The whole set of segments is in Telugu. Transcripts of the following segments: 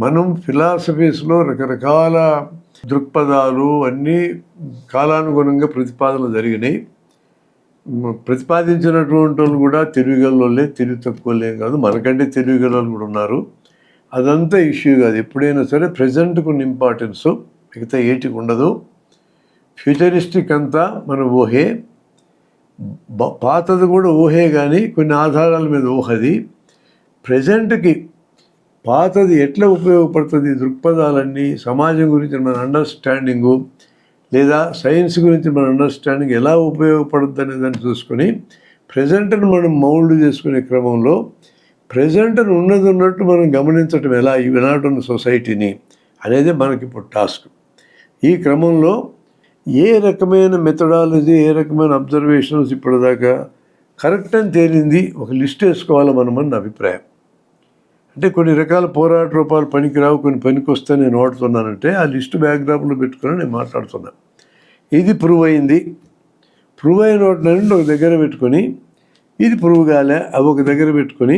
మనం ఫిలాసఫీస్లో రకరకాల దృక్పథాలు అన్నీ కాలానుగుణంగా ప్రతిపాదనలు జరిగినాయి. ప్రతిపాదించినటువంటి వాళ్ళు కూడా తెలివిగలే, తెలివి తక్కువలే కాదు, మనకంటే తెలివిగల కూడా ఉన్నారు. అదంతా ఇష్యూ కాదు. ఎప్పుడైనా సరే ప్రజెంట్కు ఉన్న ఇంపార్టెన్సు మిగతా ఏటికి ఉండదు. ఫ్యూచరిస్టిక్ అంతా మన ఊహే, పాతది కూడా ఊహే, కానీ కొన్ని ఆధారాల మీద ఊహది. ప్రజెంట్కి పాతది ఎట్లా ఉపయోగపడుతుంది, దృక్పథాలన్నీ సమాజం గురించి మన అండర్స్టాండింగు లేదా సైన్స్ గురించి మన అండర్స్టాండింగ్ ఎలా ఉపయోగపడుతుంది అనే దాన్ని చూసుకొని ప్రజెంట్ను మనం మౌల్డ్ చేసుకునే క్రమంలో ప్రజెంట్ను ఉన్నట్టు మనం గమనించటం ఎలా ఈనాడున్న సొసైటీని అనేది మనకి ఇప్పుడు టాస్క్. ఈ క్రమంలో ఏ రకమైన మెథడాలజీ, ఏ రకమైన అబ్జర్వేషన్స్ ఇప్పటిదాకా కరెక్ట్ అని తేలింది ఒక లిస్ట్ వేసుకోవాలి మనమని నా అభిప్రాయం. అంటే కొన్ని రకాల పోరాట రూపాలు పనికిరావు, కొన్ని పనికొస్తే నేను వాడుతున్నానంటే ఆ లిస్టు బ్యాక్గ్రాప్లో పెట్టుకుని నేను మాట్లాడుతున్నాను. ఇది ప్రూవ్ అయింది, ప్రూవ్ అయిన వాటిని ఒక దగ్గర పెట్టుకొని, ఇది ప్రూవ్ కాలే అవి ఒక దగ్గర పెట్టుకొని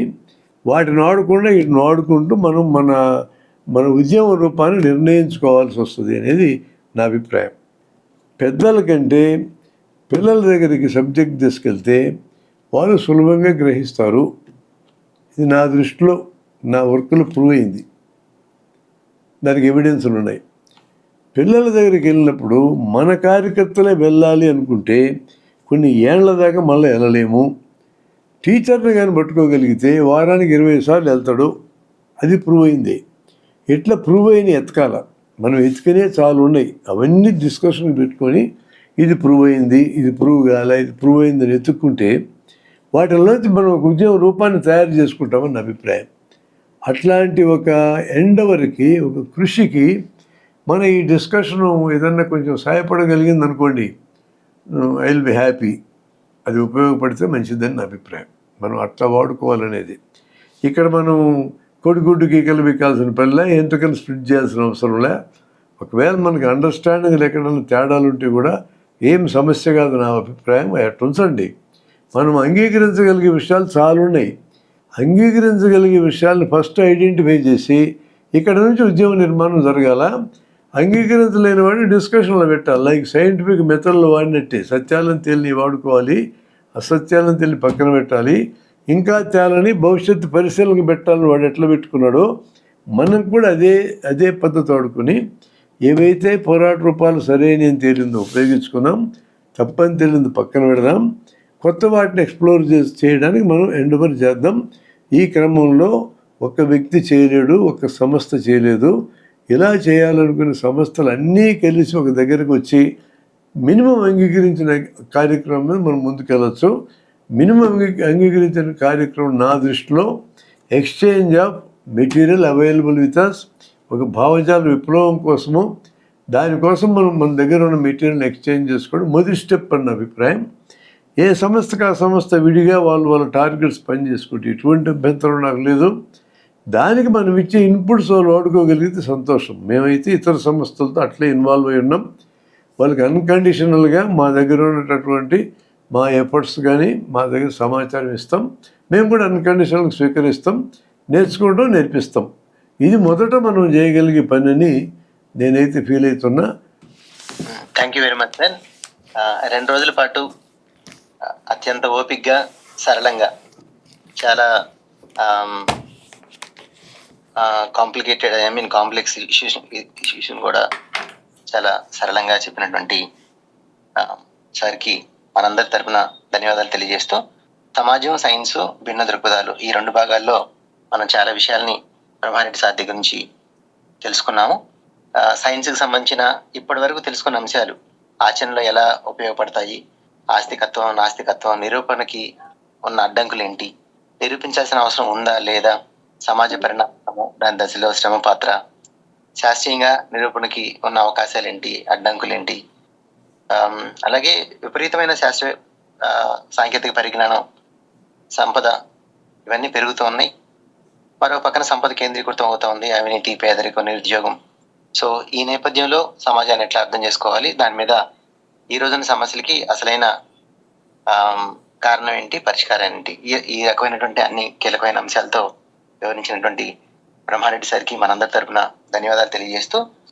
వాటిని ఆడకుండా వీటిని ఆడుకుంటూ మనం మన ఉద్యమ రూపాన్ని నిర్ణయించుకోవాల్సి వస్తుంది అనేది నా అభిప్రాయం. పెద్దల కంటే పిల్లల దగ్గరికి సబ్జెక్ట్ తీసుకెళ్తే వాళ్ళు సులభంగా గ్రహిస్తారు. ఇది నా దృష్టిలో నా వర్క్లో ప్రూవ్ అయింది, దానికి ఎవిడెన్స్లు ఉన్నాయి. పిల్లల దగ్గరికి వెళ్ళినప్పుడు మన కార్యకర్తలే వెళ్ళాలి అనుకుంటే కొన్ని ఏళ్ల దాకా మళ్ళీ వెళ్ళలేము. టీచర్ని కానీ పట్టుకోగలిగితే వారానికి 20 సార్లు వెళ్తాడు, అది ప్రూవ్ అయింది. ఎట్లా ప్రూవ్ అయిన ఎతకాల, మనం ఎత్తుకునే చాలా ఉన్నాయి, అవన్నీ డిస్కషన్ పెట్టుకొని ఇది ప్రూవ్ అయింది, ఇది ప్రూవ్ కాలే, ఇది ప్రూవ్ అయిందని ఎత్తుక్కుంటే వాటిలోంచి మనం ఒక ఉద్యమ రూపాన్ని తయారు చేసుకుంటామని నా అభిప్రాయం. అట్లాంటి ఒక ఎండవరికి, ఒక కృషికి మన ఈ డిస్కషను ఏదన్నా కొంచెం సహాయపడగలిగింది అనుకోండి, ఐ విల్ బి హ్యాపీ. అది ఉపయోగపడితే మంచిదని నా అభిప్రాయం. మనం అట్లా వాడుకోవాలనేది. ఇక్కడ మనం కొడిగుడ్డు గీకలు బిక్కాల్సిన పనిలే, ఎంట్రుకలు స్ప్లిట్ చేయాల్సిన అవసరంలే. ఒకవేళ మనకి అండర్స్టాండింగ్ ఎక్కడన్నా తేడాలు ఉంటే కూడా ఏం సమస్య కాదు నా అభిప్రాయం. అట్లా ఉంచండి. మనం అంగీకరించగలిగే విషయాలు చాలా ఉన్నాయి. అంగీకరించగలిగే విషయాలను ఫస్ట్ ఐడెంటిఫై చేసి ఇక్కడ నుంచి ఉద్యమ నిర్మాణం జరగాల. అంగీకరించలేని వాడిని డిస్కషన్లో పెట్టాలి. లైక్ సైంటిఫిక్ మెథడ్లో వాడినట్టే సత్యాలను తేలిని వాడుకోవాలి, అసత్యాలను తేలి పక్కన పెట్టాలి, ఇంకా తేలని భవిష్యత్తు పరిశీలనకు పెట్టాలని వాడు ఎట్లా పెట్టుకున్నాడో మనం కూడా అదే పద్ధతి వాడుకొని ఏవైతే పోరాట రూపాలు సరైన అని తేలిందో ఉపయోగించుకుందాం, తప్పని తేలింది పక్కన పెడదాం, కొత్త వాటిని ఎక్స్ప్లోర్ చేయడానికి మనం ఎండవర్ చేద్దాం. ఈ క్రమంలో ఒక వ్యక్తి చేయలేడు, ఒక సంస్థ చేయలేదు. ఇలా చేయాలనుకునే సంస్థలు అన్నీ కలిసి ఒక దగ్గరకు వచ్చి మినిమం అంగీకరించిన కార్యక్రమం మీద మనం ముందుకెళ్ళచ్చు. మినిమం అంగీకరించిన కార్యక్రమం నా దృష్టిలో exchange of material available with us, ఒక భావజాల విప్లవం కోసము, దానికోసం మనం మన దగ్గర ఉన్న మెటీరియల్ని ఎక్స్చేంజ్ చేసుకోవడం మొదటి స్టెప్ అన్న అభిప్రాయం. ఏ సంస్థకు ఆ సంస్థ విడిగా వాళ్ళ టార్గెట్స్ పని చేసుకుంటే ఎటువంటి అభ్యంతరం నాకు లేదు. దానికి మనం ఇచ్చే ఇన్పుట్స్ వాళ్ళు వాడుకోగలిగితే సంతోషం. మేమైతే ఇతర సంస్థలతో అట్లే ఇన్వాల్వ్ అయి ఉన్నాం. వాళ్ళకి అన్కండిషనల్గా మా దగ్గర ఉన్నటువంటి మా ఎఫర్ట్స్ కానీ మా దగ్గర సమాచారం ఇస్తాం. మేము కూడా అన్కండిషనల్గా స్వీకరిస్తాం, నేర్చుకుంటాం, నేర్పిస్తాం. ఇది మొదట మనం చేయగలిగే పని అని నేనైతే ఫీల్ అవుతున్నా. Thank you very much sir. 2 రోజుల పాటు అత్యంత ఓపిక్గా, సరళంగా, చాలా కాంప్లికేటెడ్ కాంప్లెక్స్ ఇష్యూస్ని కూడా చాలా సరళంగా చెప్పినటువంటి సార్కి మనందరి తరపున ధన్యవాదాలు తెలియజేస్తూ, సమాజం, సైన్సు, భిన్న దృక్పథాలు ఈ 2 భాగాల్లో మనం చాలా విషయాల్ని ప్రభారెడ్డి సార్ దగ్గర నుంచి తెలుసుకున్నాము. సైన్స్కి సంబంధించిన ఇప్పటి వరకు తెలుసుకున్న అంశాలు ఆచరణలో ఎలా ఉపయోగపడతాయి, ఆస్తికత్వం, నాస్తికత్వం, నిరూపణకి ఉన్న అడ్డంకులు ఏంటి, నిరూపించాల్సిన అవసరం ఉందా లేదా, సమాజ పరిణామము, దాని దశలో శ్రమ పాత్ర, శాస్త్రీయంగా నిరూపణకి ఉన్న అవకాశాలు ఏంటి, అడ్డంకులు ఏంటి, అలాగే విపరీతమైన సాంకేతిక పరిజ్ఞానం, సంపద ఇవన్నీ పెరుగుతూ ఉన్నాయి. మరో పక్కన సంపద కేంద్రీకృతం అవుతూ ఉంది, అవినీతి, పేదరికం, నిరుద్యోగం. సో ఈ నేపథ్యంలో సమాజాన్ని ఎట్లా అర్థం చేసుకోవాలి, దాని మీద ఈ రోజున సమస్యలకి అసలైన కారణం ఏంటి, పరిష్కారం ఏంటి, ఈ రకమైనటువంటి అన్ని కీలకమైన అంశాలతో వివరించినటువంటి బ్రహ్మారెడ్డి సార్కి మనందరి తరపున ధన్యవాదాలు తెలియజేస్తూ